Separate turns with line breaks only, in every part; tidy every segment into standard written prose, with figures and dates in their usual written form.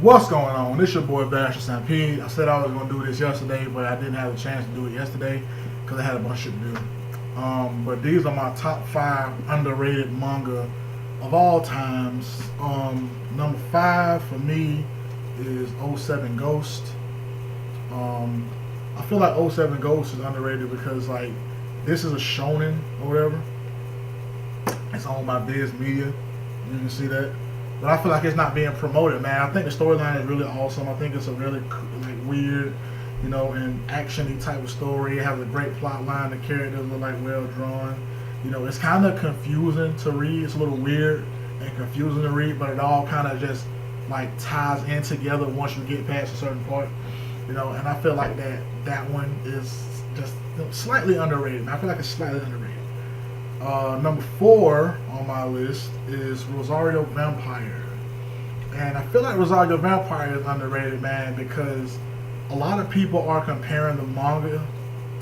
What's going on? This your boy Basher Stampede. I said I was gonna do this yesterday, but I didn't have a chance to do it yesterday because I had a bunch of shit to do. But these are my top 5 underrated manga of all times. Number 5 for me is '07 Ghost. I feel like '07 Ghost is underrated because like this is a shonen or whatever. It's owned by Viz Media. You can see that. But I feel like it's not being promoted, man. I think the storyline is really awesome. I think it's a really like weird, and action-y type of story. It has a great plot line. The characters look like well drawn. It's kind of confusing to read. It's a little weird and confusing to read, but it all kind of just like ties in together once you get past a certain part. And I feel like that one is just slightly underrated. Man. I feel like it's slightly underrated. Number 4 on my list is Rosario Vampire. And I feel like Rosario Vampire is underrated, man, because a lot of people are comparing the manga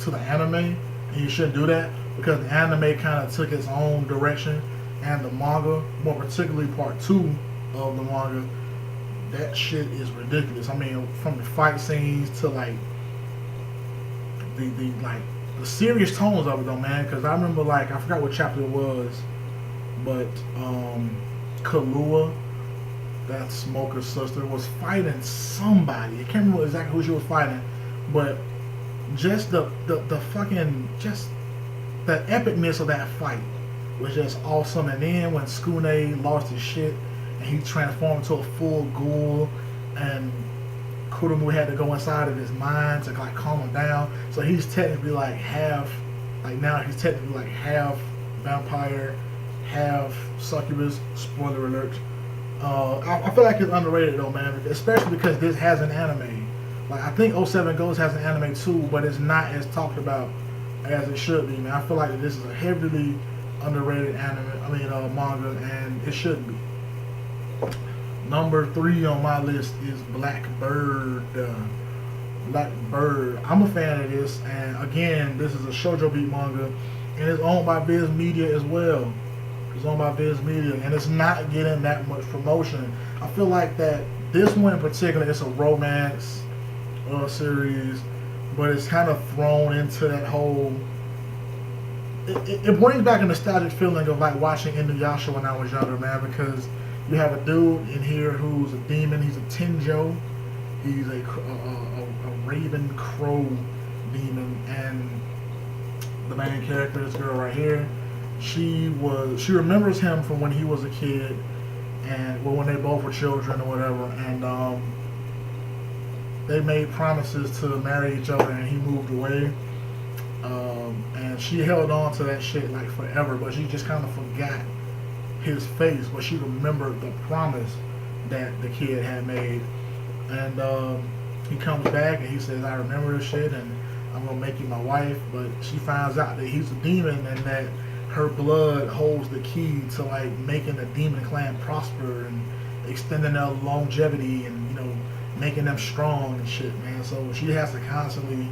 to the anime, and you shouldn't do that because the anime kind of took its own direction, and the manga, more particularly part 2 of the manga, that shit is ridiculous. I mean, from the fight scenes to like the serious tones of it though, man, because I remember I forgot what chapter it was, but Kahlua, that smoker's sister, was fighting somebody. I can't remember exactly who she was fighting, but just the fucking, just the epicness of that fight was just awesome. And then when Skune lost his shit and he transformed into a full ghoul, and Kurumu had to go inside of his mind to calm him down. So he's technically half vampire, half succubus. Spoiler alert. I feel like it's underrated though, man, especially because this has an anime. I think '07 Ghost has an anime too, but it's not as talked about as it should be, man. I feel like this is a heavily underrated manga, and it should be. Number 3 on my list is Blackbird. Blackbird. I'm a fan of this, and again, this is a shoujo beat manga, and it's owned by Viz Media as well. It's owned by Viz Media, and it's not getting that much promotion. I feel like that this one in particular, it's a romance series, but it's kind of thrown into that whole. It brings back a nostalgic feeling of watching Inuyasha when I was younger, man, because you have a dude in here who's a demon. He's a Tenjo. He's a raven crow demon, and the main character, this girl right here, she remembers him from when he was a kid, and when they both were children or whatever, and they made promises to marry each other, and he moved away, and she held on to that shit forever, but she just kind of forgot his face, but she remembered the promise that the kid had made. And he comes back and he says, I remember this shit and I'm gonna make you my wife. But she finds out that he's a demon and that her blood holds the key to making the demon clan prosper and extending their longevity and making them strong and shit, man. So she has to constantly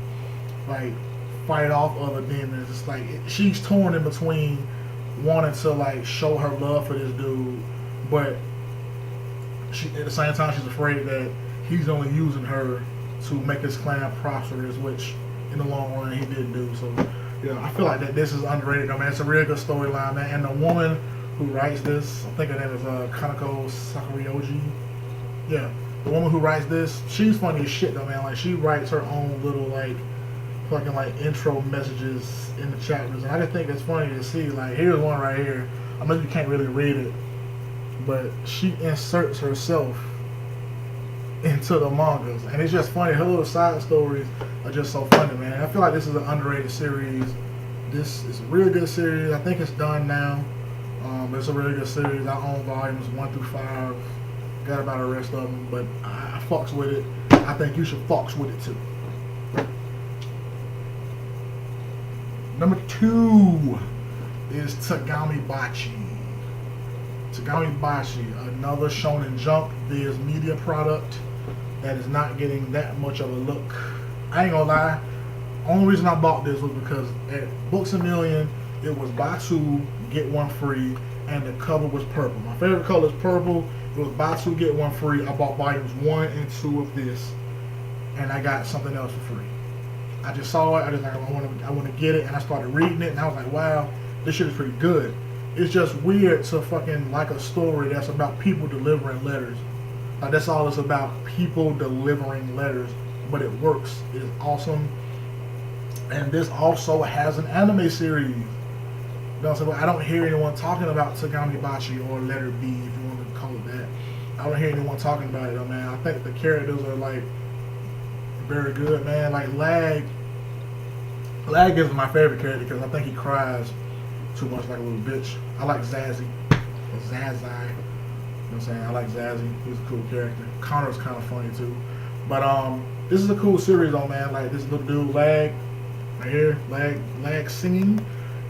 fight off other demons. It's she's torn in between wanting to show her love for this dude, but she at the same time she's afraid that he's only using her to make his clan prosperous, which in the long run he didn't do. So I feel like that this is underrated though, man. It's a really good storyline, man. And the woman who writes this, I think her name is Kanako Sakurioji. Yeah, the woman who writes this, she's funny as shit though, man. She writes her own little fucking intro messages in the chapters, and I just think it's funny to see. Here's one right here. I know you can't really read it, but she inserts herself into the mangas, and it's just funny. Her little side stories are just so funny, man. I feel like this is an underrated series. This is a really good series. I think it's done now. It's a really good series. I own volumes 1 through 5. Got about the rest of them, but I fucks with it. I think you should fucks with it too. Number 2 is Tegami Bachi. Tegami Bachi, another Shonen Jump Viz Media product that is not getting that much of a look. I ain't gonna lie, only reason I bought this was because at Books A Million, it was buy 2, get 1 free, and the cover was purple. My favorite color is purple, It was buy two get one free. I bought volumes 1 and 2 of this, and I got something else for free. I just saw it. I just like I want to get it, and I started reading it, and I was like, wow, this shit is pretty good. It's just weird to fucking like a story that's about people delivering letters. Like that's all it's about, people delivering letters, but it works. It is awesome. And this also has an anime series. You know what I'm saying? I don't hear anyone talking about Tegami Bachi or Letter B, if you want to call it that. I don't hear anyone talking about it though, man. I think the characters are like very good, man. Like Lag is my favorite character because I think he cries too much like a little bitch. I like Zazzy. Or Zazai. You know what I'm saying? I like Zazzy. He's a cool character. Connor's kind of funny too. But this is a cool series though, man. Like this little dude, Lag, right here, Lag singing.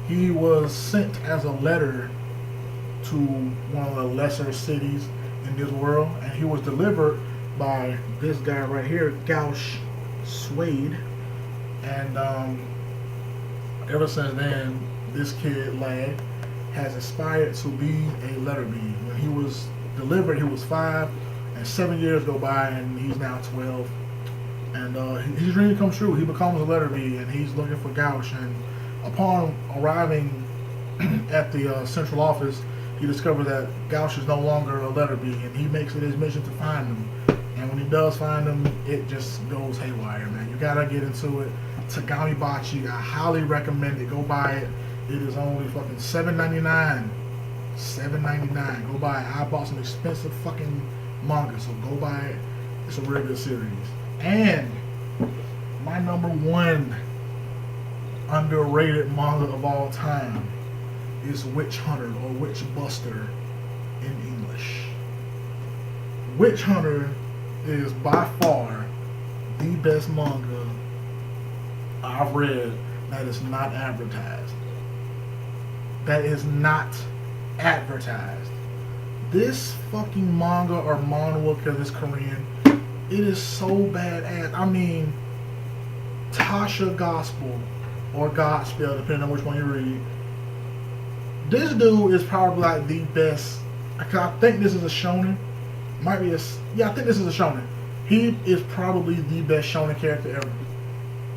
He was sent as a letter to one of the lesser cities in this world, and he was delivered by this guy right here, Gauche Suede. And ever since then, this kid, Lag, has aspired to be a letter B. When he was delivered, he was 5, and 7 years go by, and he's now 12. And his dream comes true. He becomes a letter B, and he's looking for Gauche. And upon arriving at the central office, he discovers that Gauche is no longer a letter B, and he makes it his mission to find him. And when he does find him, it just goes haywire, man. You gotta get into it. Tegami Bachi, I highly recommend it. Go buy it. It is only fucking $7.99. $7.99. Go buy it. I bought some expensive fucking manga, so go buy it. It's a real good series. And my number 1 underrated manga of all time is Witch Hunter or Witch Buster in English. Witch Hunter is by far the best manga I've read that is not advertised. That is not advertised. This fucking manga or manhwa, because it's Korean, it is so badass. I mean, Tasha Gospel or Godspell, depending on which one you read. This dude is probably like the best. I think this is a shonen. Might be yeah, I think this is a shonen. He is probably the best shonen character ever.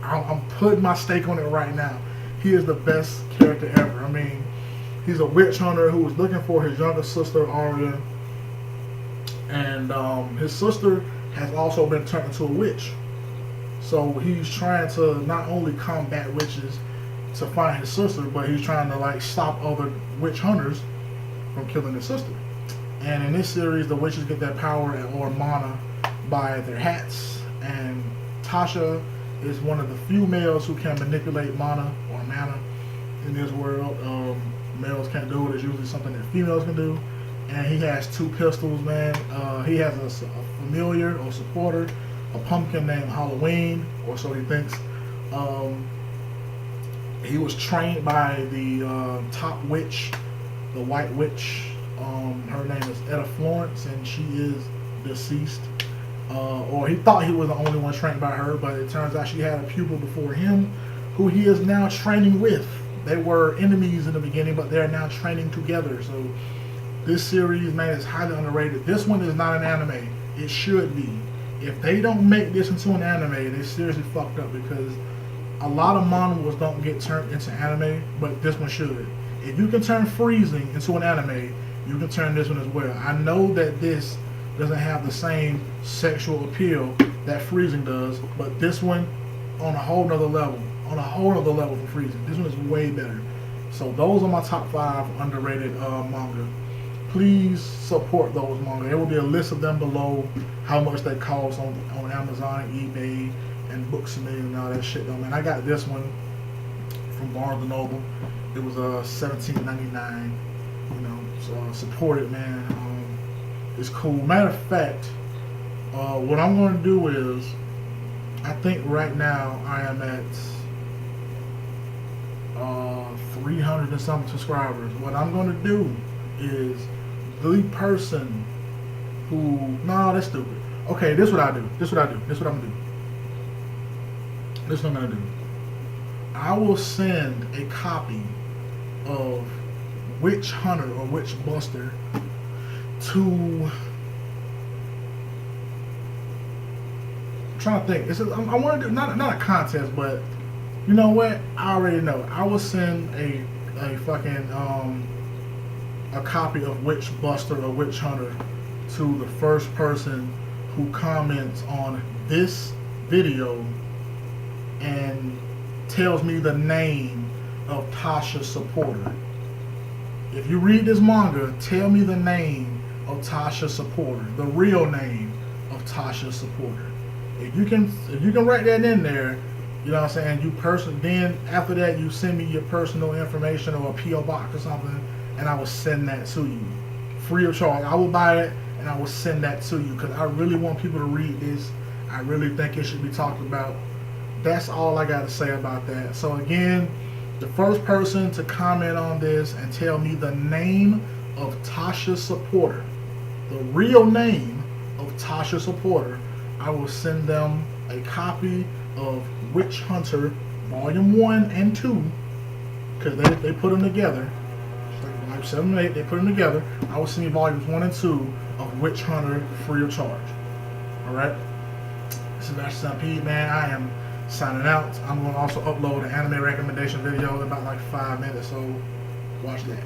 I'm putting my stake on it right now. He is the best character ever. I mean, he's a witch hunter who was looking for his younger sister Arya, and his sister has also been turned into a witch. So he's trying to not only combat witches to find his sister, but he's trying to like stop other witch hunters from killing his sister. And in this series, the witches get their power or mana by their hats, and Tasha is one of the few males who can manipulate mana or mana in this world. Males can't do it. It's usually something that females can do. And he has 2 pistols, man. He has a familiar or supporter, a pumpkin named Halloween, or so he thinks. He was trained by the top witch, the White Witch. Her name is Etta Florence, and she is deceased. Or he thought he was the only one trained by her, but it turns out she had a pupil before him, who he is now training with. They were enemies in the beginning, but they're now training together. So this series, man, is highly underrated. This one is not an anime. It should be. If they don't make this into an anime, they seriously fucked up, because a lot of manhwas don't get turned into anime, but this one should. If you can turn Freezing into an anime, you can turn this one as well. I know that this doesn't have the same sexual appeal that Freezing does, but this one on a whole nother level. On a whole nother level for Freezing. This one is way better. So those are my top 5 underrated manga. Please support those manga. There will be a list of them below, how much they cost on Amazon, eBay, and Books A Million and all that shit though, man. I got this one from Barnes & Noble. It was $17.99. You know, so support it, man. It's cool. Matter of fact, what I'm going to do is, I think right now I am at 300 and something subscribers. What I'm going to do is, the person who, no, that's stupid. Okay, this is what I do. This is what I'm going to do. This is what I'm going to do. I will send a copy of Witch Hunter or Witch Buster to I'm trying to think. I want to do not a contest, but you know what? I already know. I will send a fucking a copy of Witch Buster or Witch Hunter to the first person who comments on this video and tells me the name of Tasha's supporter. If you read this manga, tell me the name of Tasha's supporter, the real name of Tasha's supporter. If you can write that in there, you know what I'm saying. Then after that, you send me your personal information or a PO box or something, and I will send that to you, free of charge. I will buy it and I will send that to you because I really want people to read this. I really think it should be talked about. That's all I got to say about that. So again, the first person to comment on this and tell me the name of Tasha's supporter, the real name of Tasha's supporter, I will send them a copy of Witch Hunter Volume 1 and 2, because they put them together. Like 7 and 8, they put them together. I will send you Volumes 1 and 2 of Witch Hunter free of charge. Alright? This is Master Stampede, man. I am signing out. I'm going to also upload an anime recommendation video in about like 5 minutes, so watch that.